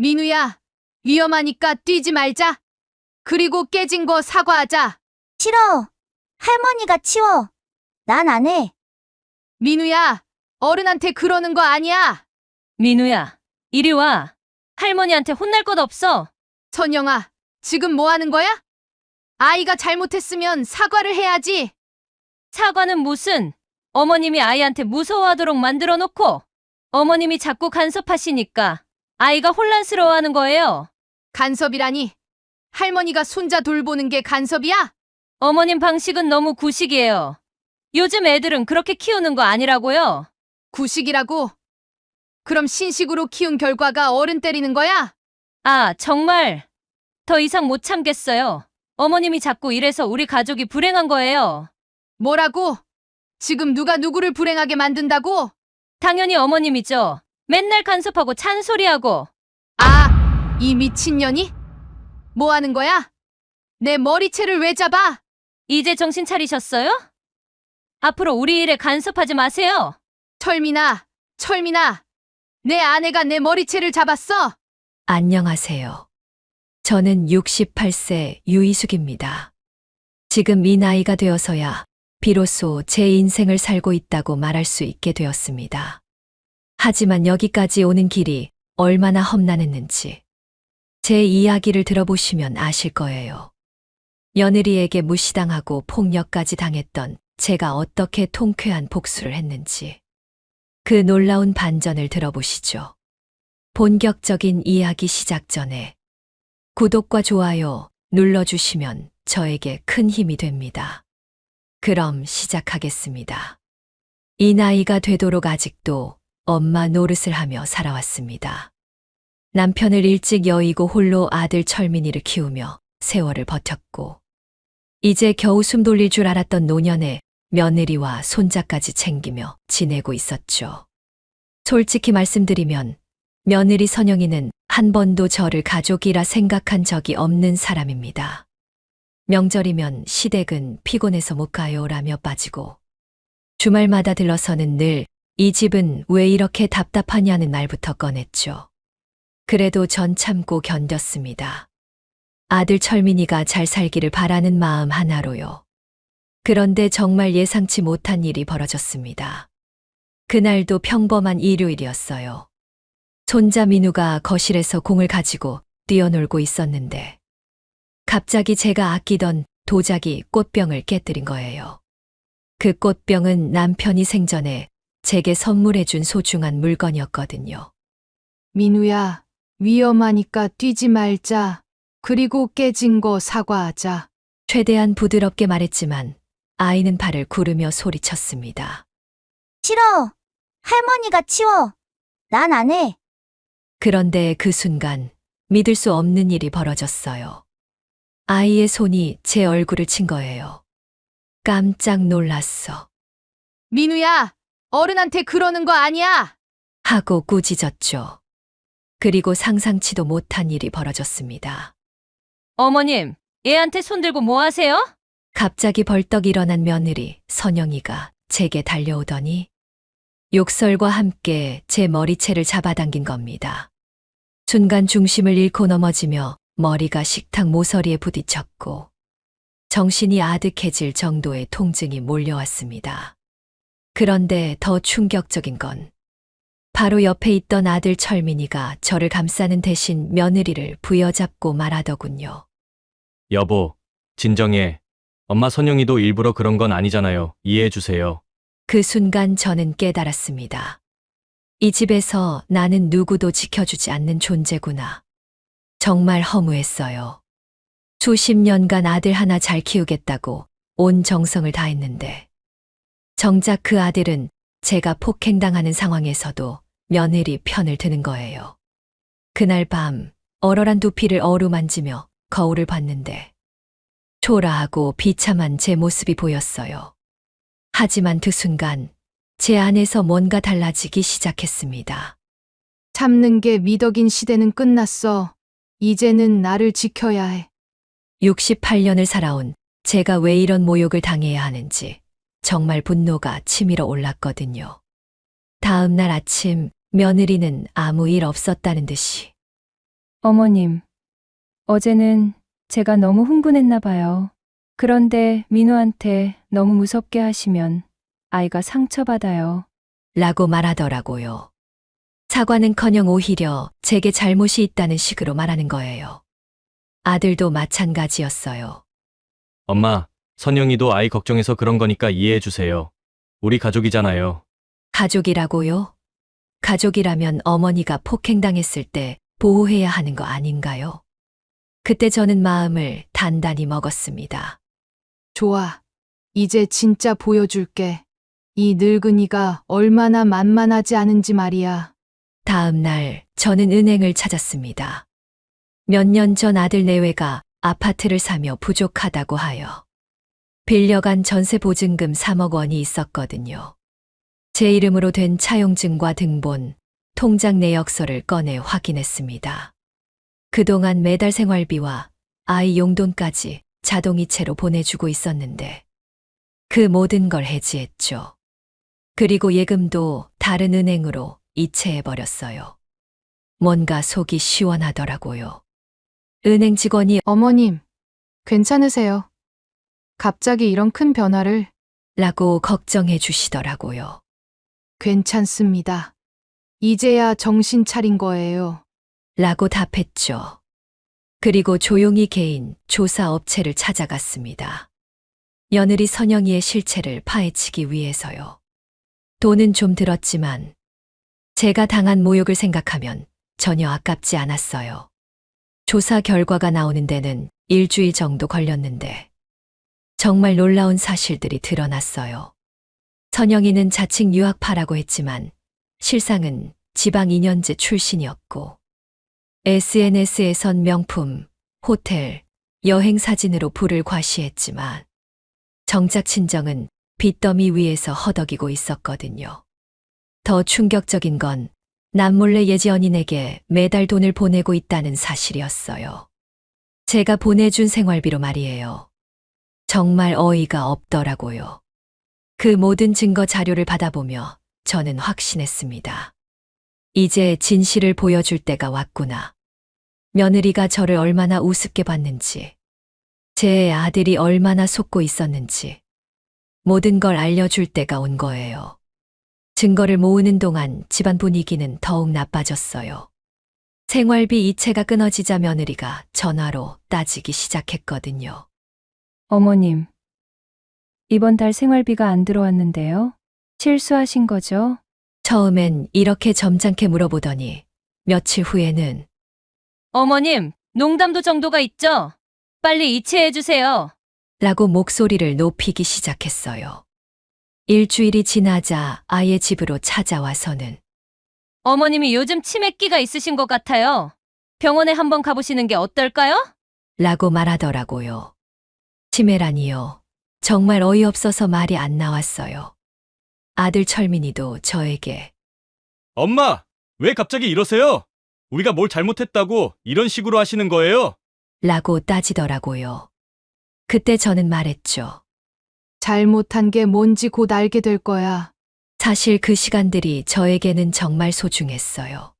민우야, 위험하니까 뛰지 말자. 그리고 깨진 거 사과하자. 싫어. 할머니가 치워. 난 안 해. 민우야, 어른한테 그러는 거 아니야. 민우야, 이리 와. 할머니한테 혼날 것 없어. 선영아, 지금 뭐 하는 거야? 아이가 잘못했으면 사과를 해야지. 사과는 무슨? 어머님이 아이한테 무서워하도록 만들어 놓고 어머님이 자꾸 간섭하시니까 아이가 혼란스러워하는 거예요. 간섭이라니. 할머니가 손자 돌보는 게 간섭이야? 어머님 방식은 너무 구식이에요. 요즘 애들은 그렇게 키우는 거 아니라고요. 구식이라고? 그럼 신식으로 키운 결과가 어른 때리는 거야? 아, 정말 더 이상 못 참겠어요. 어머님이 자꾸 이래서 우리 가족이 불행한 거예요. 뭐라고? 지금 누가 누구를 불행하게 만든다고? 당연히 어머님이죠. 맨날 간섭하고 잔소리하고. 아, 이 미친년이? 뭐 하는 거야? 내 머리채를 왜 잡아? 이제 정신 차리셨어요? 앞으로 우리 일에 간섭하지 마세요. 철민아, 내 아내가 내 머리채를 잡았어. 안녕하세요. 저는 68세 유이숙입니다. 지금 이 나이가 되어서야 비로소 제 인생을 살고 있다고 말할 수 있게 되었습니다. 하지만 여기까지 오는 길이 얼마나 험난했는지 제 이야기를 들어보시면 아실 거예요. 며느리에게 무시당하고 폭력까지 당했던 제가 어떻게 통쾌한 복수를 했는지 그 놀라운 반전을 들어보시죠. 본격적인 이야기 시작 전에 구독과 좋아요 눌러주시면 저에게 큰 힘이 됩니다. 그럼 시작하겠습니다. 이 나이가 되도록 아직도 엄마 노릇을 하며 살아왔습니다. 남편을 일찍 여의고 홀로 아들 철민이를 키우며 세월을 버텼고 이제 겨우 숨 돌릴 줄 알았던 노년에 며느리와 손자까지 챙기며 지내고 있었죠. 솔직히 말씀드리면 며느리 선영이는 한 번도 저를 가족이라 생각한 적이 없는 사람입니다. 명절이면 시댁은 피곤해서 못 가요라며 빠지고 주말마다 들러서는 늘 이 집은 왜 이렇게 답답하냐는 말부터 꺼냈죠. 그래도 전 참고 견뎠습니다. 아들 철민이가 잘 살기를 바라는 마음 하나로요. 그런데 정말 예상치 못한 일이 벌어졌습니다. 그날도 평범한 일요일이었어요. 손자 민우가 거실에서 공을 가지고 뛰어놀고 있었는데 갑자기 제가 아끼던 도자기 꽃병을 깨뜨린 거예요. 그 꽃병은 남편이 생전에 제게 선물해준 소중한 물건이었거든요. 민우야, 위험하니까 뛰지 말자. 그리고 깨진 거 사과하자. 최대한 부드럽게 말했지만 아이는 발을 구르며 소리쳤습니다. 싫어. 할머니가 치워. 난 안 해. 그런데 그 순간 믿을 수 없는 일이 벌어졌어요. 아이의 손이 제 얼굴을 친 거예요. 깜짝 놀랐어. 민우야, 어른한테 그러는 거 아니야. 하고 꾸짖었죠. 그리고 상상치도 못한 일이 벌어졌습니다. 어머님, 애한테 손들고 뭐 하세요? 갑자기 벌떡 일어난 며느리 선영이가 제게 달려오더니 욕설과 함께 제 머리채를 잡아당긴 겁니다. 순간 중심을 잃고 넘어지며 머리가 식탁 모서리에 부딪혔고 정신이 아득해질 정도의 통증이 몰려왔습니다. 그런데 더 충격적인 건 바로 옆에 있던 아들 철민이가 저를 감싸는 대신 며느리를 부여잡고 말하더군요. 여보, 진정해. 엄마 선영이도 일부러 그런 건 아니잖아요. 이해해 주세요. 그 순간 저는 깨달았습니다. 이 집에서 나는 누구도 지켜주지 않는 존재구나. 정말 허무했어요. 수십 년간 아들 하나 잘 키우겠다고 온 정성을 다했는데 정작 그 아들은 제가 폭행당하는 상황에서도 며느리 편을 드는 거예요. 그날 밤 얼얼한 두피를 어루만지며 거울을 봤는데 초라하고 비참한 제 모습이 보였어요. 하지만 그 순간 제 안에서 뭔가 달라지기 시작했습니다. 참는 게 미덕인 시대는 끝났어. 이제는 나를 지켜야 해. 68년을 살아온 제가 왜 이런 모욕을 당해야 하는지 정말 분노가 치밀어 올랐거든요. 다음 날 아침 며느리는 아무 일 없었다는 듯이 어머님, 어제는 제가 너무 흥분했나 봐요. 그런데 민우한테 너무 무섭게 하시면 아이가 상처받아요. 라고 말하더라고요. 사과는커녕 오히려 제게 잘못이 있다는 식으로 말하는 거예요. 아들도 마찬가지였어요. 엄마, 선영이도 아이 걱정해서 그런 거니까 이해해 주세요. 우리 가족이잖아요. 가족이라고요? 가족이라면 어머니가 폭행당했을 때 보호해야 하는 거 아닌가요? 그때 저는 마음을 단단히 먹었습니다. 좋아. 이제 진짜 보여줄게. 이 늙은이가 얼마나 만만하지 않은지 말이야. 다음 날 저는 은행을 찾았습니다. 몇 년 전 아들 내외가 아파트를 사며 부족하다고 하여 빌려간 전세 보증금 3억 원이 있었거든요. 제 이름으로 된 차용증과 등본, 통장 내역서를 꺼내 확인했습니다. 그동안 매달 생활비와 아이 용돈까지 자동이체로 보내주고 있었는데 그 모든 걸 해지했죠. 그리고 예금도 다른 은행으로 이체해버렸어요. 뭔가 속이 시원하더라고요. 은행 직원이 어머님, 괜찮으세요? 갑자기 이런 큰 변화를 라고 걱정해 주시더라고요. 괜찮습니다. 이제야 정신 차린 거예요. 라고 답했죠. 그리고 조용히 개인 조사 업체를 찾아갔습니다. 며느리 선영이의 실체를 파헤치기 위해서요. 돈은 좀 들었지만 제가 당한 모욕을 생각하면 전혀 아깝지 않았어요. 조사 결과가 나오는 데는 일주일 정도 걸렸는데 정말 놀라운 사실들이 드러났어요. 선영이는 자칭 유학파라고 했지만 실상은 지방 2년제 출신이었고 SNS에선 명품, 호텔, 여행 사진으로 부를 과시했지만 정작 친정은 빚더미 위에서 허덕이고 있었거든요. 더 충격적인 건 남몰래 예지연인에게 매달 돈을 보내고 있다는 사실이었어요. 제가 보내준 생활비로 말이에요. 정말 어이가 없더라고요. 그 모든 증거 자료를 받아보며 저는 확신했습니다. 이제 진실을 보여줄 때가 왔구나. 며느리가 저를 얼마나 우습게 봤는지, 제 아들이 얼마나 속고 있었는지, 모든 걸 알려줄 때가 온 거예요. 증거를 모으는 동안 집안 분위기는 더욱 나빠졌어요. 생활비 이체가 끊어지자 며느리가 전화로 따지기 시작했거든요. 어머님, 이번 달 생활비가 안 들어왔는데요? 실수하신 거죠? 처음엔 이렇게 점잖게 물어보더니 며칠 후에는 어머님, 농담도 정도가 있죠? 빨리 이체해 주세요. 라고 목소리를 높이기 시작했어요. 일주일이 지나자 아예 집으로 찾아와서는 어머님이 요즘 치매기가 있으신 것 같아요. 병원에 한번 가보시는 게 어떨까요? 라고 말하더라고요. 치매라니요. 정말 어이없어서 말이 안 나왔어요. 아들 철민이도 저에게 엄마, 왜 갑자기 이러세요? 우리가 뭘 잘못했다고 이런 식으로 하시는 거예요? 라고 따지더라고요. 그때 저는 말했죠. 잘못한 게 뭔지 곧 알게 될 거야. 사실 그 시간들이 저에게는 정말 소중했어요.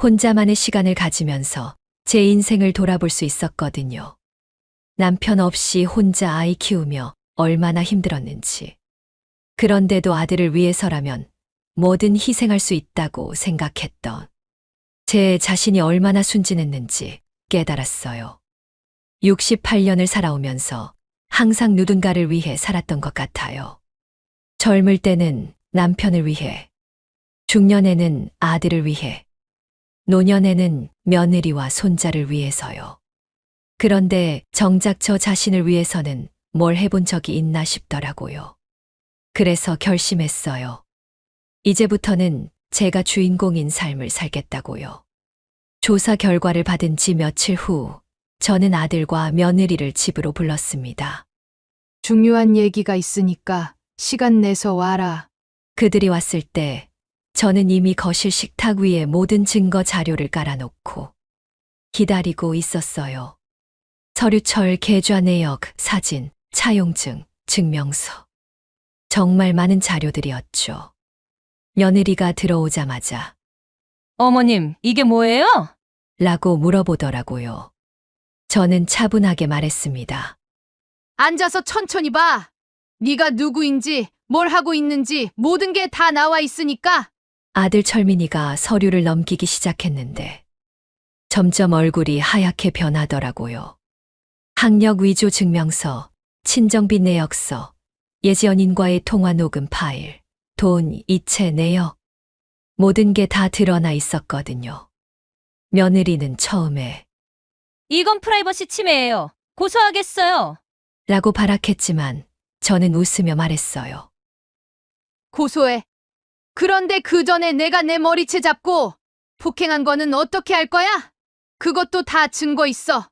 혼자만의 시간을 가지면서 제 인생을 돌아볼 수 있었거든요. 남편 없이 혼자 아이 키우며 얼마나 힘들었는지. 그런데도 아들을 위해서라면 뭐든 희생할 수 있다고 생각했던 제 자신이 얼마나 순진했는지 깨달았어요. 68년을 살아오면서 항상 누군가를 위해 살았던 것 같아요. 젊을 때는 남편을 위해, 중년에는 아들을 위해, 노년에는 며느리와 손자를 위해서요. 그런데 정작 저 자신을 위해서는 뭘 해본 적이 있나 싶더라고요. 그래서 결심했어요. 이제부터는 제가 주인공인 삶을 살겠다고요. 조사 결과를 받은 지 며칠 후 저는 아들과 며느리를 집으로 불렀습니다. 중요한 얘기가 있으니까 시간 내서 와라. 그들이 왔을 때 저는 이미 거실 식탁 위에 모든 증거 자료를 깔아놓고 기다리고 있었어요. 서류철, 계좌 내역, 사진, 차용증, 증명서. 정말 많은 자료들이었죠. 며느리가 들어오자마자 어머님, 이게 뭐예요? 라고 물어보더라고요. 저는 차분하게 말했습니다. 앉아서 천천히 봐. 네가 누구인지, 뭘 하고 있는지 모든 게 다 나와 있으니까. 아들 철민이가 서류를 넘기기 시작했는데 점점 얼굴이 하얗게 변하더라고요. 학력 위조 증명서, 친정빚 내역서, 예지 연인과의 통화 녹음 파일, 돈, 이체 내역, 모든 게 다 드러나 있었거든요. 며느리는 처음에 이건 프라이버시 침해예요. 고소하겠어요. 라고 발악했지만 저는 웃으며 말했어요. 고소해. 그런데 그 전에 내가 내 머리채 잡고 폭행한 거는 어떻게 할 거야? 그것도 다 증거 있어.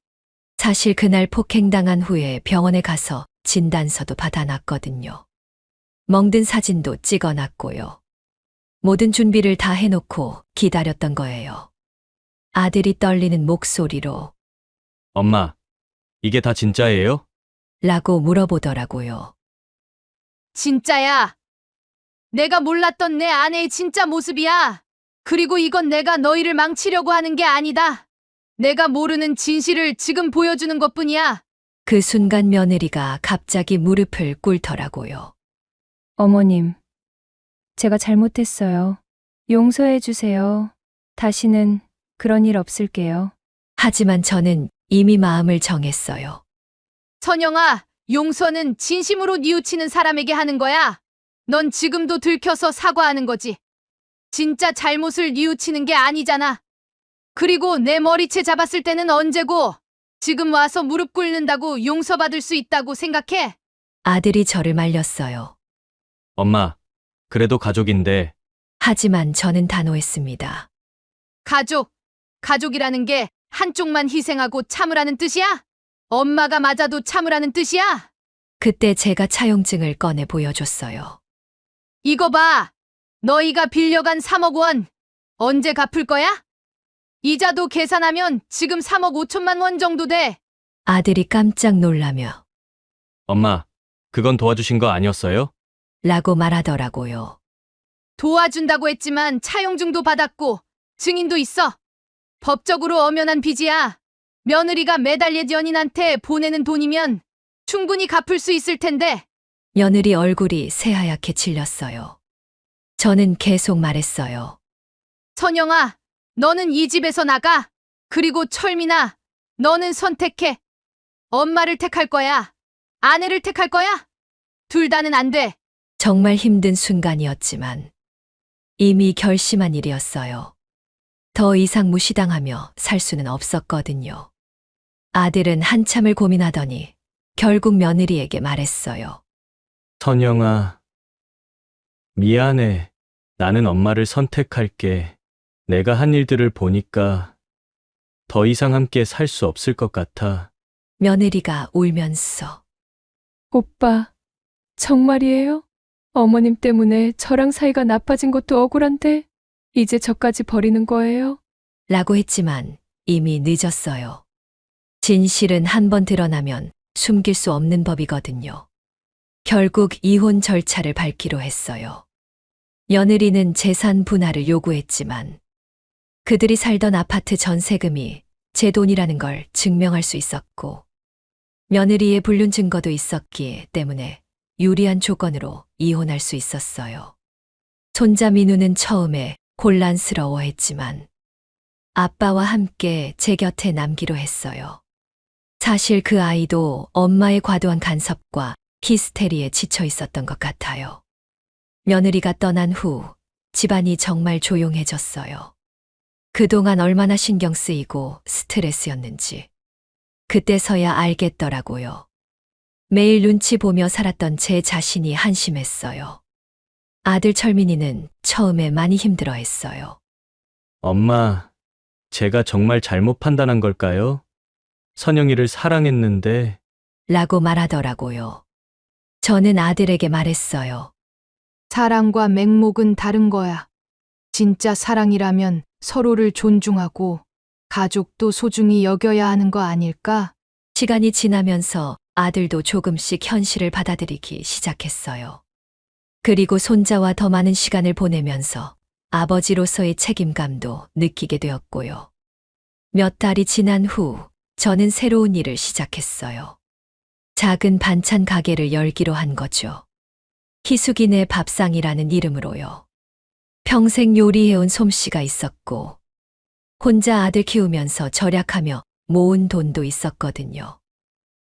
사실 그날 폭행당한 후에 병원에 가서 진단서도 받아놨거든요. 멍든 사진도 찍어놨고요. 모든 준비를 다 해놓고 기다렸던 거예요. 아들이 떨리는 목소리로 엄마, 이게 다 진짜예요? 라고 물어보더라고요. 진짜야. 내가 몰랐던 내 아내의 진짜 모습이야. 그리고 이건 내가 너희를 망치려고 하는 게 아니다. 내가 모르는 진실을 지금 보여주는 것뿐이야. 그 순간 며느리가 갑자기 무릎을 꿇더라고요. 어머님, 제가 잘못했어요. 용서해 주세요. 다시는 그런 일 없을게요. 하지만 저는 이미 마음을 정했어요. 선영아, 용서는 진심으로 뉘우치는 사람에게 하는 거야. 넌 지금도 들켜서 사과하는 거지. 진짜 잘못을 뉘우치는 게 아니잖아. 그리고 내 머리채 잡았을 때는 언제고, 지금 와서 무릎 꿇는다고 용서받을 수 있다고 생각해? 아들이 저를 말렸어요. 엄마, 그래도 가족인데. 하지만 저는 단호했습니다. 가족이라는 게 한쪽만 희생하고 참으라는 뜻이야? 엄마가 맞아도 참으라는 뜻이야? 그때 제가 차용증을 꺼내 보여줬어요. 이거 봐. 너희가 빌려간 3억 원. 언제 갚을 거야? 이자도 계산하면 지금 3억 5천만 원 정도 돼. 아들이 깜짝 놀라며 엄마, 그건 도와주신 거 아니었어요? 라고 말하더라고요. 도와준다고 했지만 차용증도 받았고 증인도 있어. 법적으로 엄연한 빚이야. 며느리가 매달 옛 연인한테 보내는 돈이면 충분히 갚을 수 있을 텐데. 며느리 얼굴이 새하얗게 질렸어요. 저는 계속 말했어요. 선영아, 너는 이 집에서 나가. 그리고 철민아, 너는 선택해. 엄마를 택할 거야? 아내를 택할 거야? 둘 다는 안 돼. 정말 힘든 순간이었지만 이미 결심한 일이었어요. 더 이상 무시당하며 살 수는 없었거든요. 아들은 한참을 고민하더니 결국 며느리에게 말했어요. 선영아, 미안해. 나는 엄마를 선택할게. 내가 한 일들을 보니까 더 이상 함께 살 수 없을 것 같아. 며느리가 울면서 오빠, 정말이에요? 어머님 때문에 저랑 사이가 나빠진 것도 억울한데 이제 저까지 버리는 거예요? 라고 했지만 이미 늦었어요. 진실은 한 번 드러나면 숨길 수 없는 법이거든요. 결국 이혼 절차를 밟기로 했어요. 며느리는 재산 분할을 요구했지만 그들이 살던 아파트 전세금이 제 돈이라는 걸 증명할 수 있었고 며느리의 불륜 증거도 있었기 때문에 유리한 조건으로 이혼할 수 있었어요. 손자 민우는 처음에 곤란스러워했지만 아빠와 함께 제 곁에 남기로 했어요. 사실 그 아이도 엄마의 과도한 간섭과 히스테리에 지쳐 있었던 것 같아요. 며느리가 떠난 후 집안이 정말 조용해졌어요. 그동안 얼마나 신경 쓰이고 스트레스였는지 그때서야 알겠더라고요. 매일 눈치 보며 살았던 제 자신이 한심했어요. 아들 철민이는 처음에 많이 힘들어했어요. 엄마, 제가 정말 잘못 판단한 걸까요? 선영이를 사랑했는데. 라고 말하더라고요. 저는 아들에게 말했어요. 사랑과 맹목은 다른 거야. 진짜 사랑이라면 서로를 존중하고 가족도 소중히 여겨야 하는 거 아닐까? 시간이 지나면서 아들도 조금씩 현실을 받아들이기 시작했어요. 그리고 손자와 더 많은 시간을 보내면서 아버지로서의 책임감도 느끼게 되었고요. 몇 달이 지난 후 저는 새로운 일을 시작했어요. 작은 반찬 가게를 열기로 한 거죠. 희숙이네 밥상이라는 이름으로요. 평생 요리해온 솜씨가 있었고 혼자 아들 키우면서 절약하며 모은 돈도 있었거든요.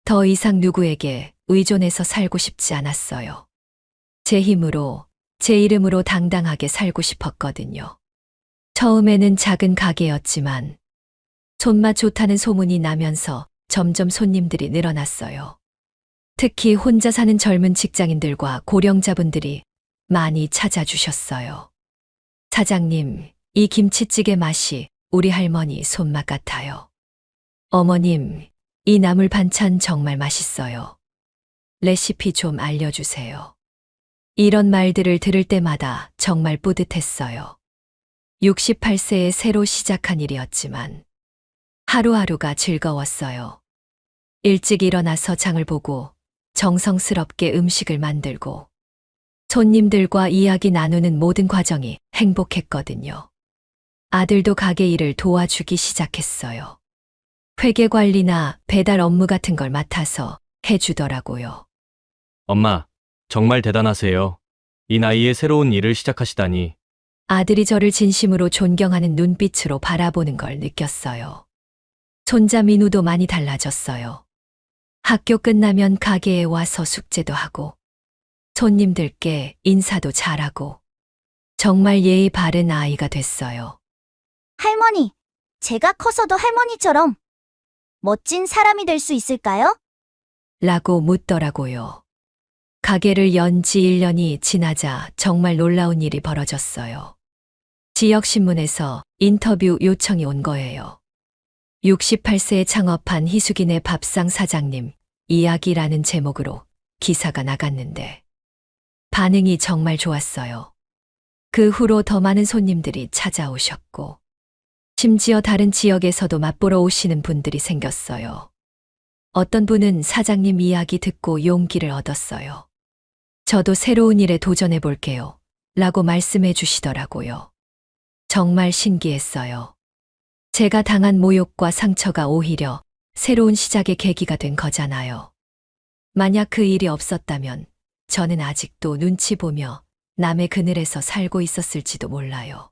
더 이상 누구에게 의존해서 살고 싶지 않았어요. 제 힘으로, 제 이름으로 당당하게 살고 싶었거든요. 처음에는 작은 가게였지만 손맛 좋다는 소문이 나면서 점점 손님들이 늘어났어요. 특히 혼자 사는 젊은 직장인들과 고령자분들이 많이 찾아주셨어요. 사장님, 이 김치찌개 맛이 우리 할머니 손맛 같아요. 어머님, 이 나물 반찬 정말 맛있어요. 레시피 좀 알려주세요. 이런 말들을 들을 때마다 정말 뿌듯했어요. 68세에 새로 시작한 일이었지만 하루하루가 즐거웠어요. 일찍 일어나서 장을 보고 정성스럽게 음식을 만들고 손님들과 이야기 나누는 모든 과정이 행복했거든요. 아들도 가게 일을 도와주기 시작했어요. 회계 관리나 배달 업무 같은 걸 맡아서 해주더라고요. 엄마, 정말 대단하세요. 이 나이에 새로운 일을 시작하시다니. 아들이 저를 진심으로 존경하는 눈빛으로 바라보는 걸 느꼈어요. 손자 민우도 많이 달라졌어요. 학교 끝나면 가게에 와서 숙제도 하고 손님들께 인사도 잘하고 정말 예의 바른 아이가 됐어요. 할머니, 제가 커서도 할머니처럼 멋진 사람이 될 수 있을까요? 라고 묻더라고요. 가게를 연 지 1년이 지나자 정말 놀라운 일이 벌어졌어요. 지역신문에서 인터뷰 요청이 온 거예요. 68세에 창업한 희숙이네 밥상 사장님 이야기라는 제목으로 기사가 나갔는데 반응이 정말 좋았어요. 그 후로 더 많은 손님들이 찾아오셨고 심지어 다른 지역에서도 맛보러 오시는 분들이 생겼어요. 어떤 분은 사장님 이야기 듣고 용기를 얻었어요. 저도 새로운 일에 도전해 볼게요. 라고 말씀해 주시더라고요. 정말 신기했어요. 제가 당한 모욕과 상처가 오히려 새로운 시작의 계기가 된 거잖아요. 만약 그 일이 없었다면 저는 아직도 눈치 보며 남의 그늘에서 살고 있었을지도 몰라요.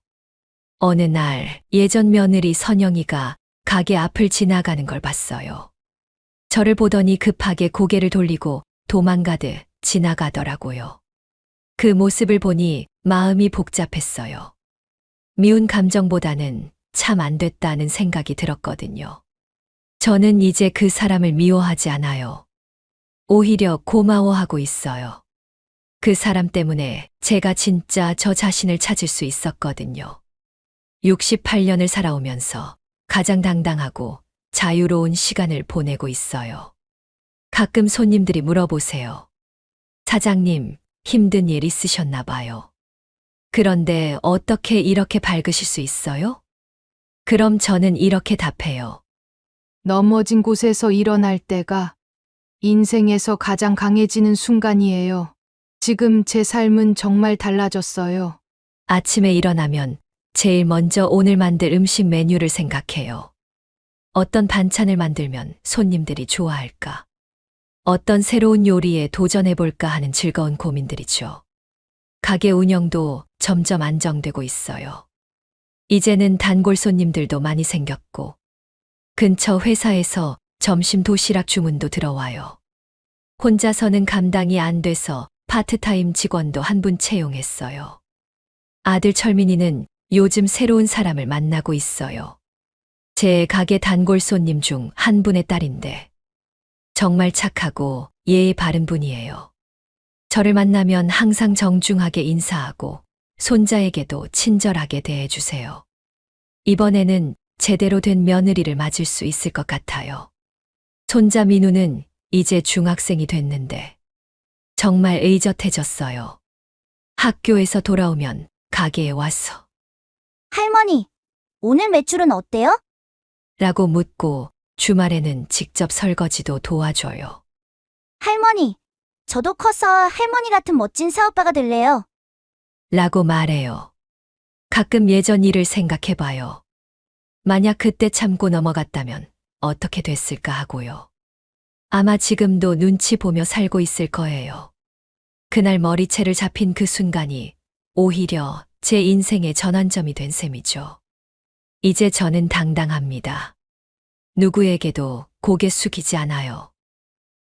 어느 날 예전 며느리 선영이가 가게 앞을 지나가는 걸 봤어요. 저를 보더니 급하게 고개를 돌리고 도망가듯 지나가더라고요. 그 모습을 보니 마음이 복잡했어요. 미운 감정보다는 참 안 됐다는 생각이 들었거든요. 저는 이제 그 사람을 미워하지 않아요. 오히려 고마워하고 있어요. 그 사람 때문에 제가 진짜 저 자신을 찾을 수 있었거든요. 68년을 살아오면서 가장 당당하고 자유로운 시간을 보내고 있어요. 가끔 손님들이 물어보세요. 사장님, 힘든 일 있으셨나 봐요. 그런데 어떻게 이렇게 밝으실 수 있어요? 그럼 저는 이렇게 답해요. 넘어진 곳에서 일어날 때가 인생에서 가장 강해지는 순간이에요. 지금 제 삶은 정말 달라졌어요. 아침에 일어나면 제일 먼저 오늘 만들 음식 메뉴를 생각해요. 어떤 반찬을 만들면 손님들이 좋아할까? 어떤 새로운 요리에 도전해볼까 하는 즐거운 고민들이죠. 가게 운영도 점점 안정되고 있어요. 이제는 단골 손님들도 많이 생겼고, 근처 회사에서 점심 도시락 주문도 들어와요. 혼자서는 감당이 안 돼서 파트타임 직원도 한 분 채용했어요. 아들 철민이는 요즘 새로운 사람을 만나고 있어요. 제 가게 단골 손님 중 한 분의 딸인데 정말 착하고 예의 바른 분이에요. 저를 만나면 항상 정중하게 인사하고 손자에게도 친절하게 대해주세요. 이번에는 제대로 된 며느리를 맞을 수 있을 것 같아요. 손자 민우는 이제 중학생이 됐는데 정말 의젓해졌어요. 학교에서 돌아오면 가게에 와서 할머니, 오늘 매출은 어때요? 라고 묻고 주말에는 직접 설거지도 도와줘요. 할머니, 저도 커서 할머니 같은 멋진 사업가가 될래요. 라고 말해요. 가끔 예전 일을 생각해봐요. 만약 그때 참고 넘어갔다면 어떻게 됐을까 하고요. 아마 지금도 눈치 보며 살고 있을 거예요. 그날 머리채를 잡힌 그 순간이 오히려 제 인생의 전환점이 된 셈이죠. 이제 저는 당당합니다. 누구에게도 고개 숙이지 않아요.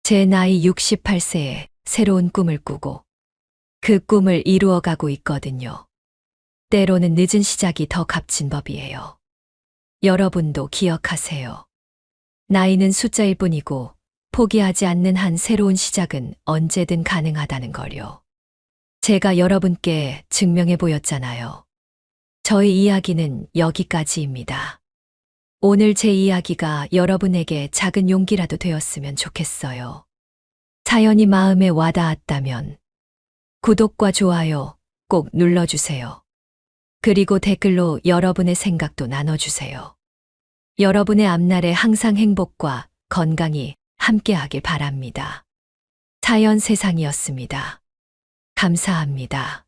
제 나이 68세에 새로운 꿈을 꾸고 그 꿈을 이루어가고 있거든요. 때로는 늦은 시작이 더 값진 법이에요. 여러분도 기억하세요. 나이는 숫자일 뿐이고 포기하지 않는 한 새로운 시작은 언제든 가능하다는 걸요. 제가 여러분께 증명해 보였잖아요. 저의 이야기는 여기까지입니다. 오늘 제 이야기가 여러분에게 작은 용기라도 되었으면 좋겠어요. 사연이 마음에 와닿았다면 구독과 좋아요 꼭 눌러주세요. 그리고 댓글로 여러분의 생각도 나눠주세요. 여러분의 앞날에 항상 행복과 건강이 함께하길 바랍니다. 사연 세상이었습니다. 감사합니다.